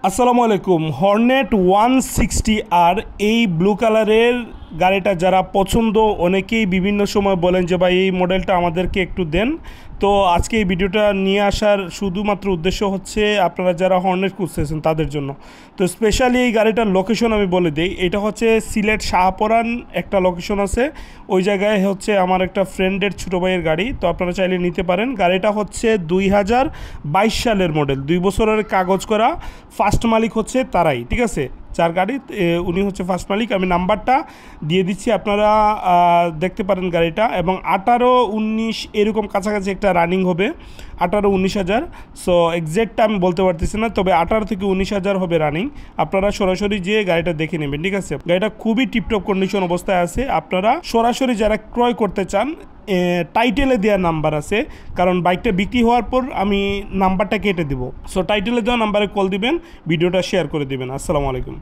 আসসালামু আলাইকুম। হর্নেট 160 আর এই ব্লু কালারের গাড়িটা যারা পছন্দ, অনেকেই বিভিন্ন সময় বলেন যে ভাই এই মডেলটা আমাদেরকে একটু দেন। তো আজকে এই ভিডিওটা নিয়ে আসার শুধুমাত্র উদ্দেশ্য হচ্ছে আপনারা যারা হর্নেট খুঁজতেছেন তাদের জন্য। তো স্পেশালি এই গাড়িটার লোকেশন আমি বলে দিই, এটা হচ্ছে সিলেট শাহপরান একটা লোকেশন আছে, ওই জায়গায় হচ্ছে আমার একটা ফ্রেন্ডের ছোটো ভাইয়ের গাড়ি। তো আপনারা চাইলে নিতে পারেন। গাড়িটা হচ্ছে 2022 সালের মডেল, 2 বছরের কাগজ করা। ফার্স্ট মালিক হচ্ছে তারাই, ঠিক আছে, যার গাড়ি উনি হচ্ছে ফার্স্ট মালিক। আমি নাম্বারটা দিয়ে দিচ্ছি, আপনারা দেখতে পারেন গাড়িটা। এবং 18-19 এরকম কাছাকাছি একটা রানিং হবে, 18-19 হাজার। সো এক্স্যাক্টটা আমি বলতে পারতেছি না, তবে 18 থেকে 19 হাজার হবে রানিং। আপনারা সরাসরি যেয়ে গাড়িটা দেখে নেবেন, ঠিক আছে। গাড়িটা খুবই টিপটপ কন্ডিশন অবস্থায় আছে। আপনারা সরাসরি যারা ক্রয় করতে চান, টাইটেলে দেওয়া নাম্বার আছে, কারণ বাইকটা বিক্রি হওয়ার পর আমি নাম্বারটা কেটে দিব। সো টাইটেলে দেওয়া নাম্বারে কল দিবেন, ভিডিওটা শেয়ার করে দিবেন। আসসালামু আলাইকুম।